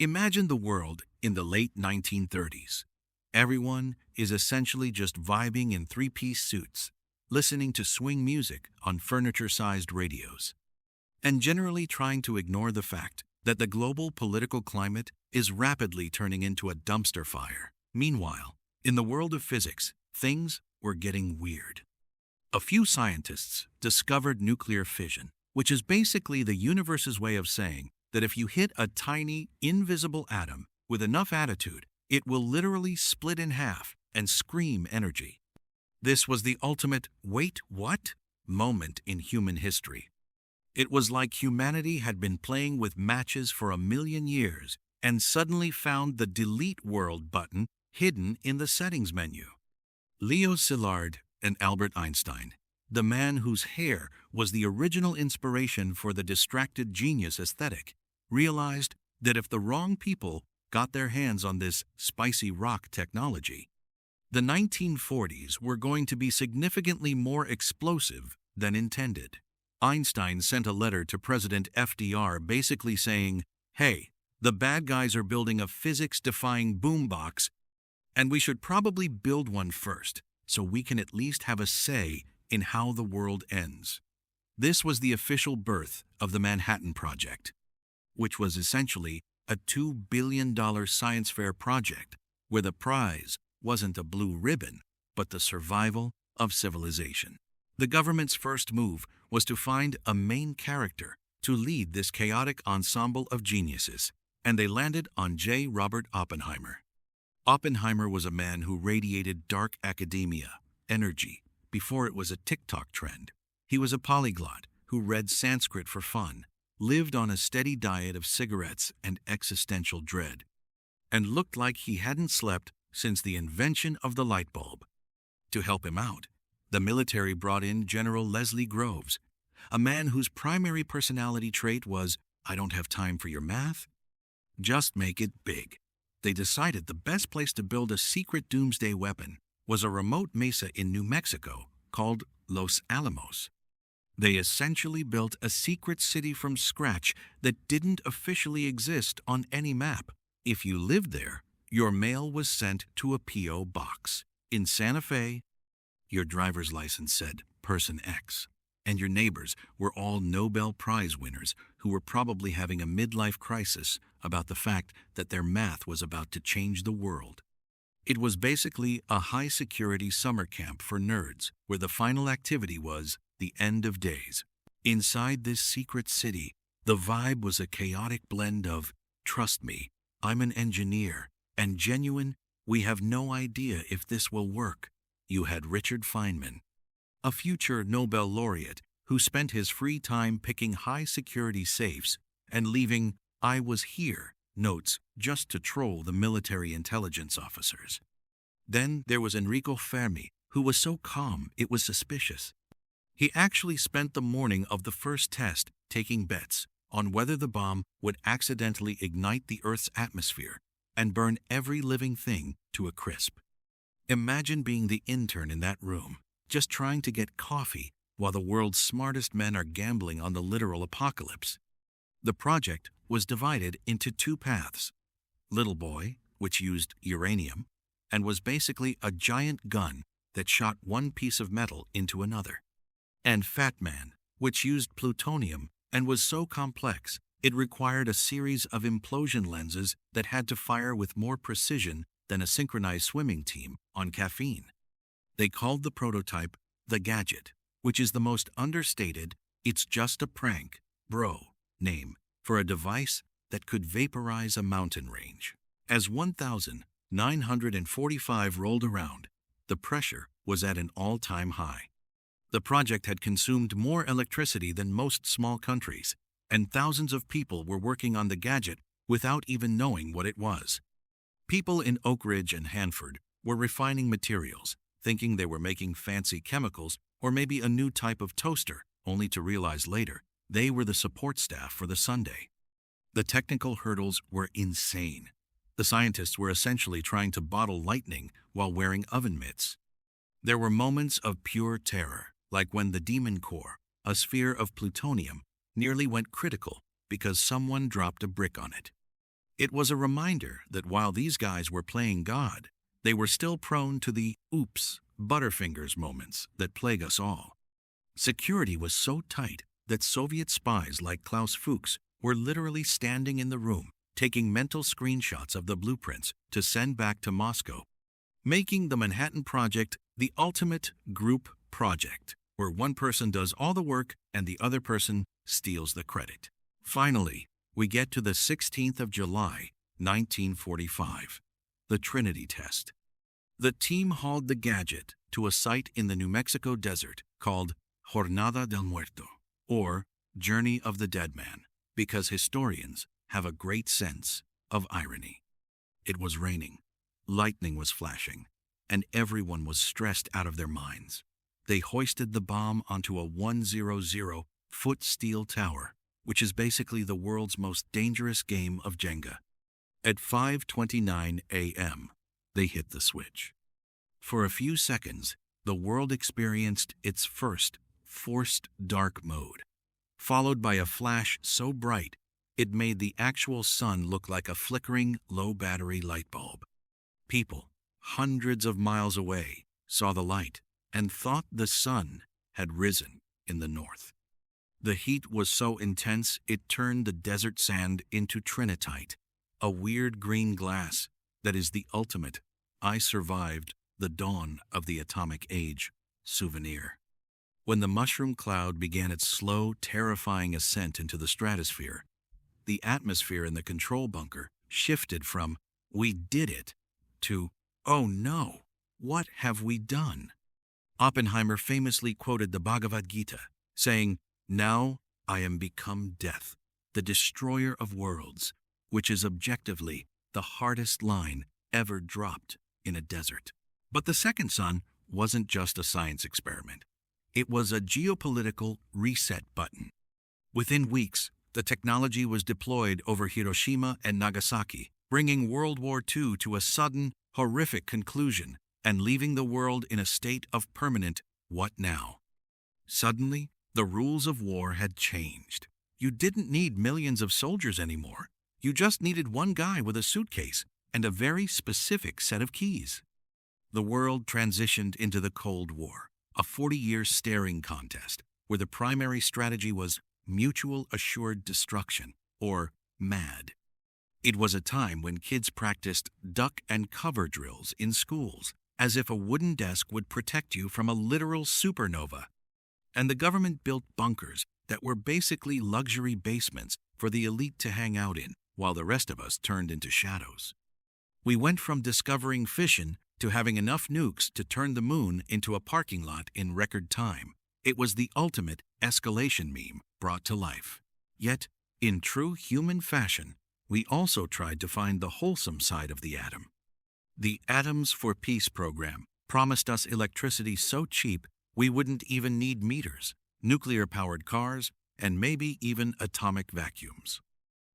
Imagine the world in the late 1930s. Everyone is essentially just vibing in three-piece suits, listening to swing music on furniture-sized radios, and generally trying to ignore the fact that the global political climate is rapidly turning into a dumpster fire. Meanwhile, in the world of physics, things were getting weird. A few scientists discovered nuclear fission, which is basically the universe's way of saying that if you hit a tiny, invisible atom with enough attitude, it will literally split in half and scream energy. This was the ultimate "wait, what?" moment in human history. It was like humanity had been playing with matches for 1,000,000 years and suddenly found the delete world button hidden in the settings menu. Leo Szilard and Albert Einstein, the man whose hair was the original inspiration for the distracted genius aesthetic, realized that if the wrong people got their hands on this spicy rock technology, the 1940s were going to be significantly more explosive than intended. Einstein sent a letter to President FDR basically saying, "Hey, the bad guys are building a physics-defying boombox, and we should probably build one first, so we can at least have a say in how the world ends." This was the official birth of the Manhattan Project, which was essentially a $2 billion science fair project where the prize wasn't a blue ribbon, but the survival of civilization. The government's first move was to find a main character to lead this chaotic ensemble of geniuses, and they landed on J. Robert Oppenheimer. Oppenheimer was a man who radiated dark academia, energy, before it was a TikTok trend. He was a polyglot who read Sanskrit for fun, lived on a steady diet of cigarettes and existential dread, and looked like he hadn't slept since the invention of the light bulb. To help him out, the military brought in General Leslie Groves, a man whose primary personality trait was, "I don't have time for your math. Just make it big." They decided the best place to build a secret doomsday weapon was a remote mesa in New Mexico called Los Alamos. They essentially built a secret city from scratch that didn't officially exist on any map. If you lived there, your mail was sent to a P.O. box. In Santa Fe, your driver's license said Person X, and your neighbors were all Nobel Prize winners who were probably having a midlife crisis about the fact that their math was about to change the world. It was basically a high-security summer camp for nerds where the final activity was the end of days. Inside this secret city, the vibe was a chaotic blend of, "Trust me, I'm an engineer," and genuine, "We have no idea if this will work." You had Richard Feynman, a future Nobel laureate who spent his free time picking high-security safes and leaving "I was here" notes just to troll the military intelligence officers. Then there was Enrico Fermi, who was so calm it was suspicious. He actually spent the morning of the first test taking bets on whether the bomb would accidentally ignite the Earth's atmosphere and burn every living thing to a crisp. Imagine being the intern in that room, just trying to get coffee while the world's smartest men are gambling on the literal apocalypse. The project was divided into two paths: Little Boy, which used uranium, and was basically a giant gun that shot one piece of metal into another, and Fat Man, which used plutonium and was so complex it required a series of implosion lenses that had to fire with more precision than a synchronized swimming team on caffeine. They called the prototype the Gadget, which is the most understated, "it's just a prank, bro" name for a device that could vaporize a mountain range. As 1,945 rolled around, the pressure was at an all-time high. The project had consumed more electricity than most small countries, and thousands of people were working on the Gadget without even knowing what it was. People in Oak Ridge and Hanford were refining materials, thinking they were making fancy chemicals or maybe a new type of toaster, only to realize later they were the support staff for the Sunday. The technical hurdles were insane. The scientists were essentially trying to bottle lightning while wearing oven mitts. There were moments of pure terror, like when the Demon Core, a sphere of plutonium, nearly went critical because someone dropped a brick on it. It was a reminder that while these guys were playing God, they were still prone to the oops, Butterfingers moments that plague us all. Security was so tight that Soviet spies like Klaus Fuchs were literally standing in the room, taking mental screenshots of the blueprints to send back to Moscow, making the Manhattan Project the ultimate group project, where one person does all the work and the other person steals the credit. Finally, we get to the 16th of July, 1945, the Trinity test. The team hauled the Gadget to a site in the New Mexico desert called Jornada del Muerto, or Journey of the Dead Man, because historians have a great sense of irony. It was raining, lightning was flashing, and everyone was stressed out of their minds. They hoisted the bomb onto a 100-foot steel tower, which is basically the world's most dangerous game of Jenga. At 5:29 a.m., they hit the switch. For a few seconds, the world experienced its first forced dark mode, followed by a flash so bright it made the actual sun look like a flickering low-battery light bulb. People, hundreds of miles away, saw the light and thought the sun had risen in the north. The heat was so intense it turned the desert sand into trinitite, a weird green glass that is the ultimate "I survived the dawn of the atomic age" souvenir. When the mushroom cloud began its slow, terrifying ascent into the stratosphere, the atmosphere in the control bunker shifted from "we did it" to "oh no, what have we done?" Oppenheimer famously quoted the Bhagavad Gita, saying, "Now I am become death, the destroyer of worlds," which is objectively the hardest line ever dropped in a desert. But the second sun wasn't just a science experiment. It was a geopolitical reset button. Within weeks, the technology was deployed over Hiroshima and Nagasaki, bringing World War II to a sudden, horrific conclusion and leaving the world in a state of permanent "what now?" Suddenly, the rules of war had changed. You didn't need millions of soldiers anymore. You just needed one guy with a suitcase and a very specific set of keys. The world transitioned into the Cold War, a 40-year staring contest where the primary strategy was mutual assured destruction, or MAD. It was a time when kids practiced duck and cover drills in schools, as if a wooden desk would protect you from a literal supernova. And the government built bunkers that were basically luxury basements for the elite to hang out in, while the rest of us turned into shadows. We went from discovering fission to having enough nukes to turn the moon into a parking lot in record time. It was the ultimate escalation meme brought to life. Yet, in true human fashion, we also tried to find the wholesome side of the atom. The Atoms for Peace program promised us electricity so cheap we wouldn't even need meters, nuclear-powered cars, and maybe even atomic vacuums.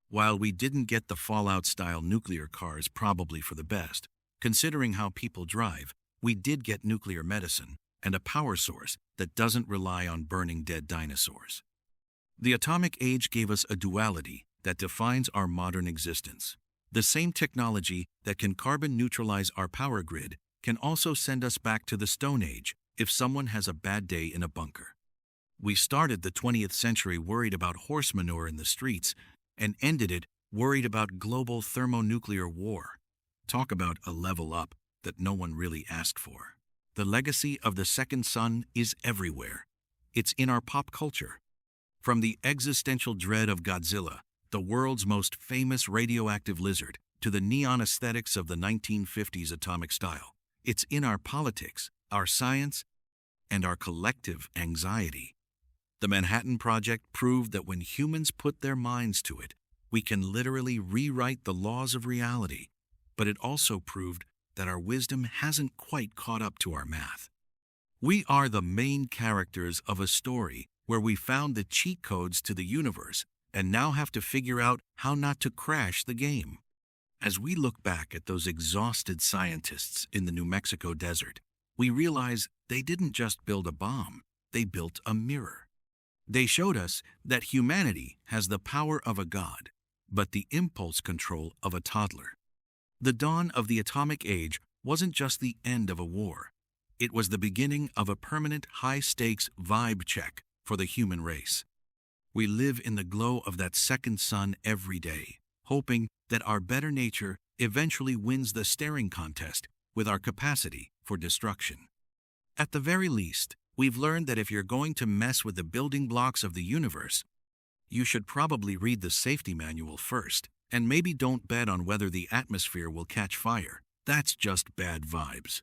While we didn't get the Fallout-style nuclear cars, probably for the best, considering how people drive, we did get nuclear medicine and a power source that doesn't rely on burning dead dinosaurs. The atomic age gave us a duality that defines our modern existence. The same technology that can carbon neutralize our power grid can also send us back to the Stone Age if someone has a bad day in a bunker. We started the 20th century worried about horse manure in the streets and ended it worried about global thermonuclear war. Talk about a level up that no one really asked for. The legacy of the second sun is everywhere. It's in our pop culture. From the existential dread of Godzilla, the world's most famous radioactive lizard, to the neon aesthetics of the 1950s atomic style, it's in our politics, our science, and our collective anxiety. The Manhattan Project proved that when humans put their minds to it, we can literally rewrite the laws of reality. But it also proved that our wisdom hasn't quite caught up to our math. We are the main characters of a story where we found the cheat codes to the universe and now have to figure out how not to crash the game. As we look back at those exhausted scientists in the New Mexico desert, we realize they didn't just build a bomb, they built a mirror. They showed us that humanity has the power of a god, but the impulse control of a toddler. The dawn of the atomic age wasn't just the end of a war. It was the beginning of a permanent high-stakes vibe check for the human race. We live in the glow of that second sun every day, hoping that our better nature eventually wins the staring contest with our capacity for destruction. At the very least, we've learned that if you're going to mess with the building blocks of the universe, you should probably read the safety manual first, and maybe don't bet on whether the atmosphere will catch fire. That's just bad vibes.